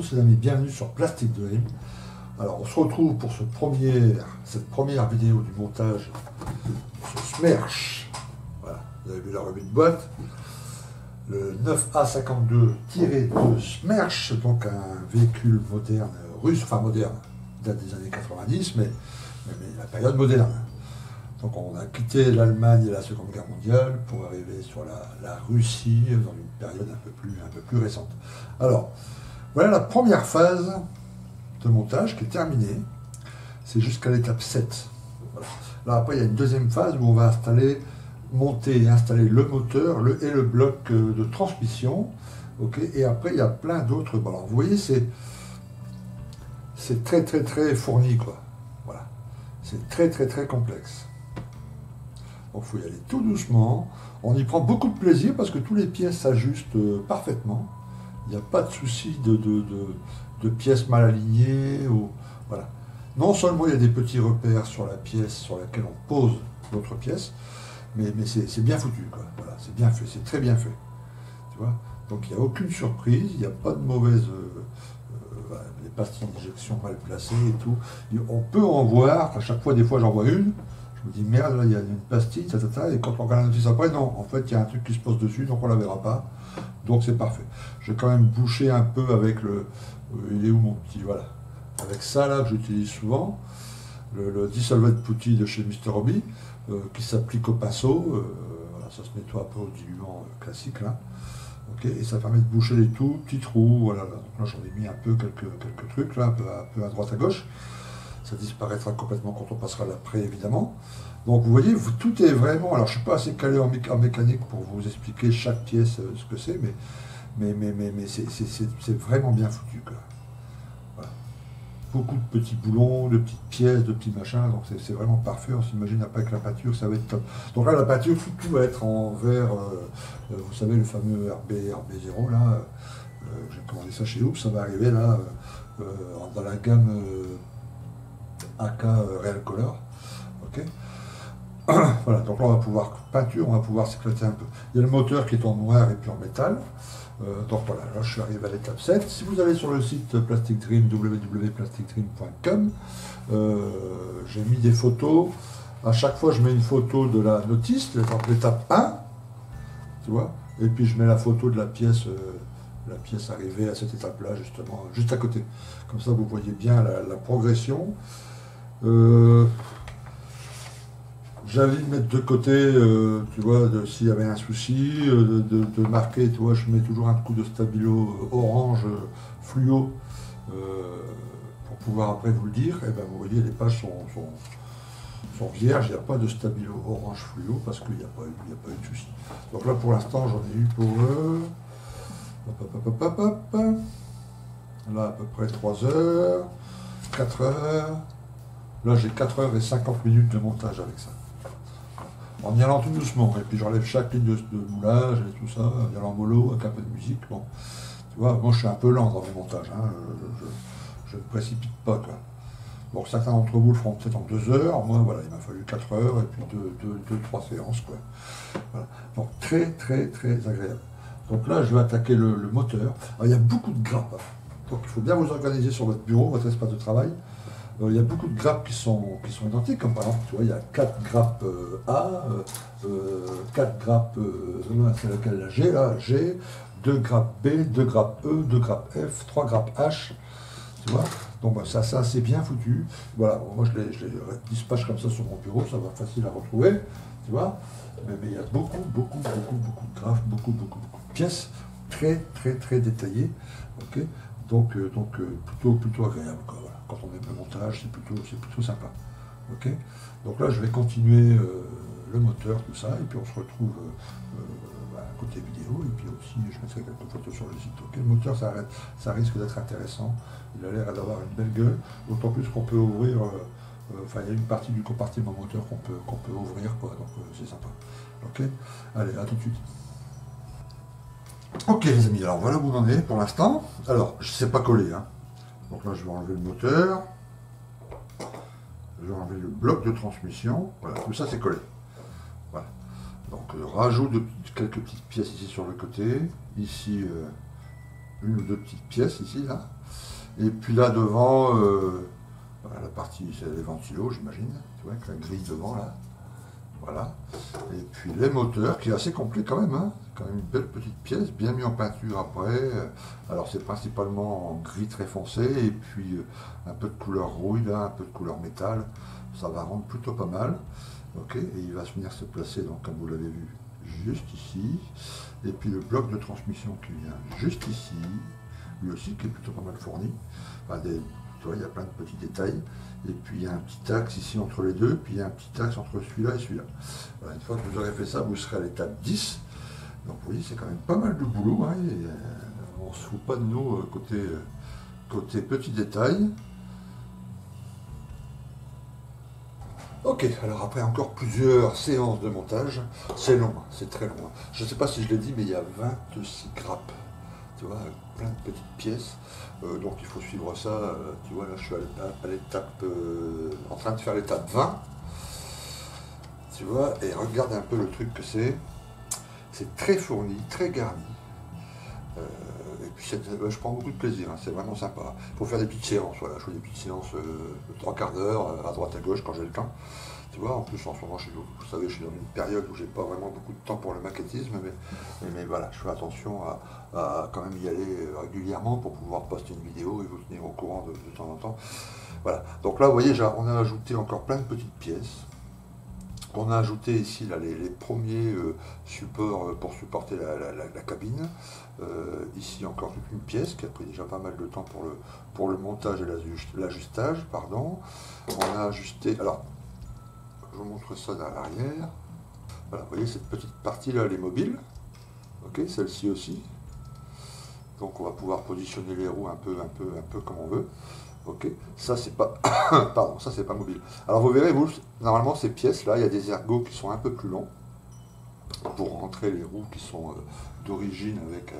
tous les amis, bienvenue sur Plastic Dream. Alors on se retrouve pour cette première vidéo du montage de ce Smersh. Voilà, vous avez vu la revue de boîte. Le 9A52-2 Smersh, donc un véhicule moderne russe, enfin moderne, date des années 90, mais la période moderne. Donc on a quitté l'Allemagne et la Seconde Guerre mondiale pour arriver sur la Russie dans une période un peu plus récente. Alors, voilà la première phase de montage qui est terminée. C'est jusqu'à l'étape 7. Voilà. Là après il y a une deuxième phase où on va monter et installer le moteur et le bloc de transmission. Okay, et après il y a plein d'autres. Bon, alors vous voyez c'est très fourni quoi. Voilà. C'est très complexe. Donc il faut y aller tout doucement. On y prend beaucoup de plaisir parce que toutes les pièces s'ajustent parfaitement. Il n'y a pas de souci de pièces mal alignées. Voilà. Non seulement il y a des petits repères sur la pièce sur laquelle on pose l'autre pièce, mais c'est bien foutu, quoi. Voilà, c'est bien fait, c'est très bien fait. Tu vois. Donc il n'y a aucune surprise, il n'y a pas de mauvaise... voilà, les pastilles d'injection mal placées et tout. On peut en voir, à chaque fois, des fois j'en vois une, je me dis merde, là il y a une pastille, et quand on regarde la notice après, non, en fait il y a un truc qui se pose dessus, donc on ne la verra pas. Donc c'est parfait. Je vais quand même boucher un peu avec le... il est où mon petit... Voilà. Avec ça là que j'utilise souvent, le Dissolved Putty de chez Mr. Hobby, qui s'applique au pinceau. Voilà, ça se nettoie un peu au diluant classique là. Okay, et ça permet de boucher les tout petits trous. Voilà. Donc là j'en ai mis un peu quelques trucs là, un peu à droite à gauche. Ça disparaîtra complètement quand on passera l'après évidemment. Donc vous voyez, tout est vraiment... Alors je ne suis pas assez calé en mécanique pour vous expliquer chaque pièce ce que c'est, mais c'est vraiment bien foutu, quoi. Voilà. Beaucoup de petits boulons, de petites pièces, de petits machins, donc c'est vraiment parfait. On s'imagine après avec la peinture, ça va être top. Donc là la peinture, tout va être en verre, vous savez le fameux RB0 là, j'ai commandé ça chez Oops, ça va arriver là, dans la gamme AK Real Color. Ok. Voilà, donc là on va pouvoir peinture, on va pouvoir s'éclater un peu. Il y a le moteur qui est en noir et puis en métal. Donc voilà, là je suis arrivé à l'étape 7. Si vous allez sur le site Plastic Dream, www.plasticdream.com, j'ai mis des photos. À chaque fois je mets une photo de la notice, l'étape 1, tu vois, et puis je mets la photo de la pièce arrivée à cette étape-là, justement, juste à côté. Comme ça vous voyez bien la progression. J'avais de mettre de côté, tu vois, s'il y avait un souci, de marquer, tu vois, je mets toujours un coup de stabilo orange fluo pour pouvoir après vous le dire. Et ben vous voyez, les pages sont vierges, il n'y a pas de stabilo orange fluo parce qu'il n'y a pas eu de souci. Donc là pour l'instant j'en ai eu pour là à peu près 3 heures, 4 heures. Là j'ai 4 heures et 50 minutes de montage avec ça. En y allant tout doucement, et puis j'enlève chaque ligne de moulage et tout ça, en y allant mollo, avec un peu de musique. Bon, tu vois, moi je suis un peu lent dans mes montages, hein, je ne précipite pas, quoi. Bon, certains d'entre vous le feront peut-être en 2 heures, moi voilà, il m'a fallu 4 heures et puis 3 séances, quoi. Voilà. Donc très agréable. Donc là je vais attaquer le moteur. Alors, il y a beaucoup de grappes, hein. Donc il faut bien vous organiser sur votre bureau, votre espace de travail. Il y a beaucoup de grappes qui sont identiques, comme par exemple, tu vois, il y a 4 grappes A, 4 grappes, c'est laquelle la G, là, G, 2 grappes B, 2 grappes E, 2 grappes F, 3 grappes H, tu vois. Donc bah, ça c'est bien foutu. Voilà, moi je les dispatche comme ça sur mon bureau, ça va être facile à retrouver, tu vois. Mais il y a beaucoup de graphes, beaucoup de pièces, très détaillées, ok. Donc plutôt agréable, quoi. Voilà. Quand on aime le montage, c'est plutôt sympa. Ok. Donc là, je vais continuer le moteur, tout ça, et puis on se retrouve côté vidéo, et puis aussi, je mettrai quelques photos sur le site. Ok. Le moteur, ça risque d'être intéressant. Il a l'air d'avoir une belle gueule, d'autant plus qu'on peut ouvrir. Enfin, il y a une partie du compartiment moteur qu'on peut ouvrir, quoi. Donc c'est sympa. Ok. Allez, à tout de suite. Ok les amis, alors voilà où on en est pour l'instant. Alors, je ne sais pas coller, hein. Donc là, je vais enlever le moteur. Je vais enlever le bloc de transmission. Voilà, tout ça c'est collé. Voilà. Donc, rajout de quelques petites pièces ici sur le côté. Ici, une ou deux petites pièces ici, là. Et puis là devant, voilà, la partie, c'est les ventilos, j'imagine, tu vois, avec la grille devant, là. Voilà. Et puis les moteurs, qui est assez complet quand même, hein. C'est quand même une belle petite pièce, bien mis en peinture après. Alors c'est principalement en gris très foncé, et puis un peu de couleur rouille, là, un peu de couleur métal. Ça va rendre plutôt pas mal. Ok, et il va venir se placer, donc comme vous l'avez vu, juste ici. Et puis le bloc de transmission qui vient juste ici, lui aussi qui est plutôt pas mal fourni. Enfin, tu vois, il y a plein de petits détails. Et puis il y a un petit axe ici entre les deux, puis il y a un petit axe entre celui-là et celui-là. Voilà, une fois que vous aurez fait ça, vous serez à l'étape 10. Donc vous voyez, c'est quand même pas mal de boulot, hein, et, on ne se fout pas de nous côté petits détails. Ok, alors après encore plusieurs séances de montage, c'est long, hein, c'est très long. Hein. Je ne sais pas si je l'ai dit, mais il y a 26 grappes, tu vois, plein de petites pièces. Donc il faut suivre ça, tu vois, là je suis à l'étape, en train de faire l'étape 20, tu vois, et regarde un peu le truc que c'est. C'est très fourni, très garni. Et puis je prends beaucoup de plaisir, hein, c'est vraiment sympa. Il faut faire des petites séances, voilà, je fais des petites séances de 3/4 d'heure, à droite à gauche quand j'ai le temps. Tu vois, en plus en ce moment, vous savez, je suis dans une période où j'ai pas vraiment beaucoup de temps pour le maquettisme, mais voilà, je fais attention à quand même y aller régulièrement pour pouvoir poster une vidéo et vous tenir au courant de temps en temps. Voilà, donc là, vous voyez, on a ajouté encore plein de petites pièces. On a ajouté ici là, les premiers supports pour supporter la cabine. Ici encore toute une pièce qui a pris déjà pas mal de temps pour le montage et l'ajustage. Pardon. On a ajusté. Alors, je vous montre ça dans l'arrière. Voilà, vous voyez cette petite partie là, elle est mobile. Ok, celle-ci aussi. Donc on va pouvoir positionner les roues un peu comme on veut. Ok, ça c'est pas, pardon, ça c'est pas mobile. Alors vous verrez, vous, normalement ces pièces là, il y a des ergots qui sont un peu plus longs pour rentrer les roues qui sont d'origine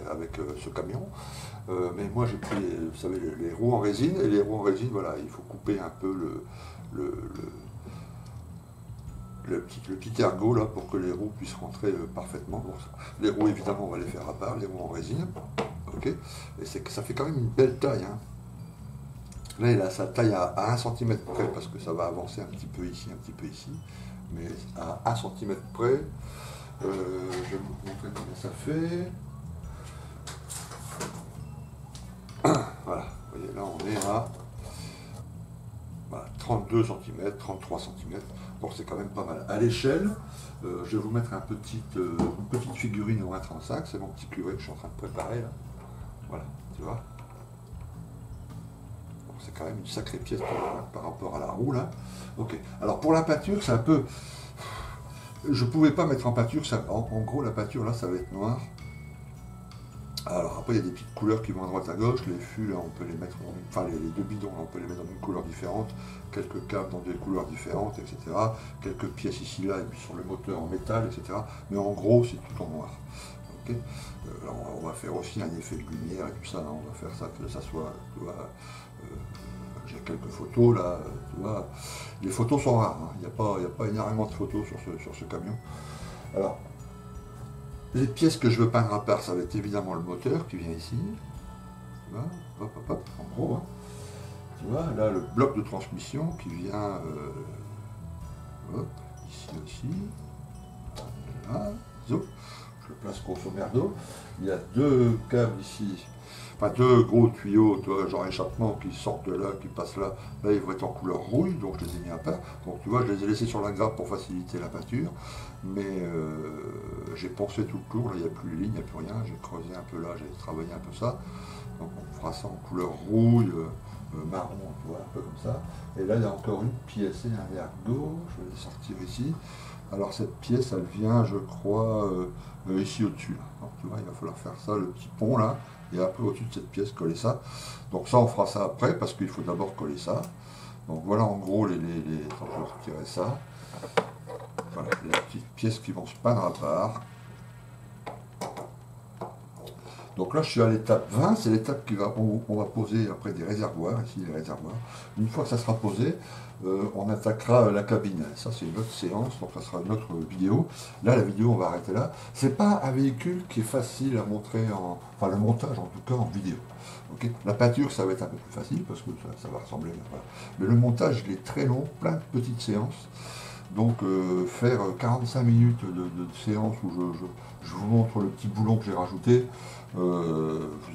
avec ce camion. Mais moi j'ai pris, vous savez, les roues en résine, et les roues en résine, voilà, il faut couper un peu le petit ergot là pour que les roues puissent rentrer parfaitement. Bon, les roues évidemment on va les faire à part, les roues en résine. Ok, et ça fait quand même une belle taille, hein. Là, il a sa taille à 1 cm près, parce que ça va avancer un petit peu ici, mais à 1 cm près, je vais vous montrer combien ça fait. Voilà, vous voyez, là on est à voilà, 32 cm, 33 cm, donc c'est quand même pas mal. À l'échelle, je vais vous mettre une petite figurine au 1,35, c'est mon petit curé que je suis en train de préparer là. Voilà, tu vois. C'est quand même une sacrée pièce par rapport à la roue là. Ok. Alors pour la peinture, c'est un peu. Je pouvais pas mettre en peinture. En gros, la peinture là, ça va être noir. Alors après, il y a des petites couleurs qui vont à droite à gauche. Les fûts là, on peut les mettre. Enfin, les deux bidons, là, on peut les mettre dans une couleur différente. Quelques câbles dans des couleurs différentes, etc. Quelques pièces ici là, et puis sur le moteur en métal, etc. Mais en gros, c'est tout en noir. Ok. Alors, on va faire aussi un effet de lumière et tout ça. Là, on va faire ça que ça soit. Tu vois, j'ai quelques photos là, tu vois. Les photos sont rares, hein. Il n'y a pas énormément de photos sur ce camion. Alors, les pièces que je veux peindre à part, ça va être évidemment le moteur qui vient ici. Tu vois, hop, hop, hop, en gros. Hein. Tu vois, là, le bloc de transmission qui vient hop, ici aussi. Voilà, zo. Je le place grosso merdo. Il y a deux câbles ici. Enfin, deux gros tuyaux, tu vois, genre échappement qui sortent de là, qui passent là. Là, ils vont être en couleur rouille, donc je les ai mis à part. Donc tu vois, je les ai laissés sur la grappe pour faciliter la peinture. Mais j'ai poncé tout le tour, là, il n'y a plus les lignes, il n'y a plus rien. J'ai creusé un peu là, j'ai travaillé un peu ça. Donc on fera ça en couleur rouille, marron, tu vois, un peu comme ça. Et là, il y a encore une pièce et un ergot, je vais les sortir ici. Alors cette pièce, elle vient, je crois, ici au-dessus. Donc tu vois, il va falloir faire ça, le petit pont là, et un peu au-dessus de cette pièce, coller ça. Donc ça, on fera ça après, parce qu'il faut d'abord coller ça. Donc voilà en gros attends, je vais retirer ça. Voilà, les petites pièces qui vont se peindre à part. Donc là, je suis à l'étape 20, c'est l'étape on va poser après des réservoirs, ici les réservoirs. Une fois que ça sera posé, on attaquera la cabine. Ça, c'est une autre séance, donc ça sera une autre vidéo. Là, la vidéo, on va arrêter là. C'est pas un véhicule qui est facile à montrer enfin, le montage, en tout cas, en vidéo. Okay, la peinture, ça va être un peu plus facile, parce que ça va ressembler, voilà. Mais le montage, il est très long, plein de petites séances. Donc faire 45 minutes de séance où je vous montre le petit boulon que j'ai rajouté, vous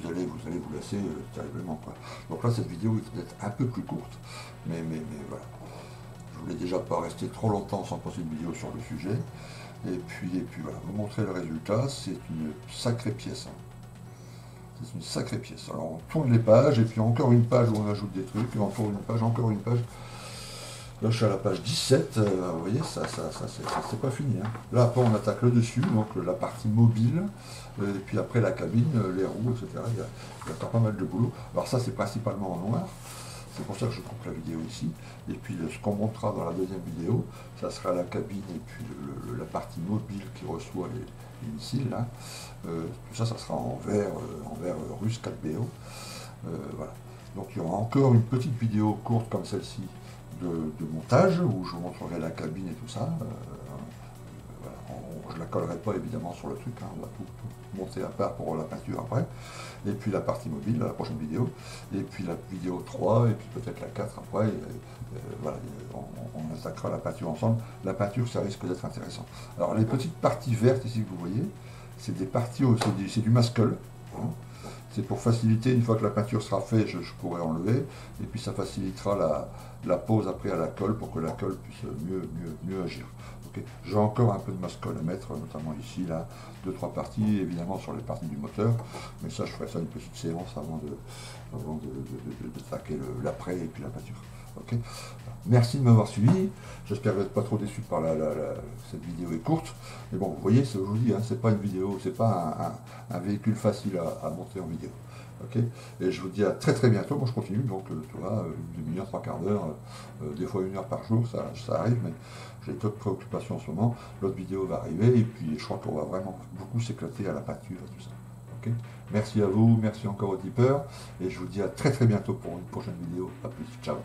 allez vous lasser terriblement, quoi. Donc là, cette vidéo est peut-être un peu plus courte, mais voilà. Je voulais déjà pas rester trop longtemps sans poster une vidéo sur le sujet. Et puis voilà, vous montrer le résultat, c'est une sacrée pièce, hein. C'est une sacrée pièce. Alors on tourne les pages, et puis encore une page où on ajoute des trucs, et on tourne une page, encore une page. Là, je suis à la page 17, vous voyez, ça c'est pas fini, hein. Là, après, on attaque le dessus, donc la partie mobile, et puis après la cabine, les roues, etc. Il y a encore pas mal de boulot. Alors ça, c'est principalement en noir, c'est pour ça que je coupe la vidéo ici. Et puis ce qu'on montrera dans la deuxième vidéo, ça sera la cabine et puis la partie mobile qui reçoit les missiles, là. Tout ça, ça sera en verre russe 4BO. Voilà. Donc il y aura encore une petite vidéo courte comme celle-ci de montage, où je vous montrerai la cabine et tout ça. Voilà. Je ne la collerai pas évidemment sur le truc, hein. On va tout monter à part pour la peinture après. Et puis la partie mobile, la prochaine vidéo. Et puis la vidéo 3, et puis peut-être la 4 après. Voilà, on attaquera la peinture ensemble. La peinture, ça risque d'être intéressant. Alors les petites parties vertes ici que vous voyez, c'est des parties, c'est du mascle, hein. C'est pour faciliter, une fois que la peinture sera faite, je pourrai enlever, et puis ça facilitera la pose après à la colle pour que la colle puisse mieux agir. Okay. J'ai encore un peu de mascolle à mettre, notamment ici, là, 2-3 parties, évidemment sur les parties du moteur, mais ça, je ferai ça une petite séance avant de traquer l'après et puis la peinture. Okay. Merci de m'avoir suivi. J'espère que vous n'êtes pas trop déçus par cette vidéo est courte. Mais bon, vous voyez, c'est aujourd'hui, hein, c'est pas une vidéo, c'est pas un véhicule facile à monter en vidéo. Okay. Et je vous dis à très très bientôt. Moi je continue, donc tu vois, une demi-heure, 3/4 d'heure, des fois 1 heure par jour, ça arrive, mais j'ai d'autres préoccupations en ce moment. L'autre vidéo va arriver, et puis je crois qu'on va vraiment beaucoup s'éclater à la peinture et tout ça. Okay. Merci à vous, merci encore aux tipeurs, et je vous dis à très très bientôt pour une prochaine vidéo. A plus, ciao.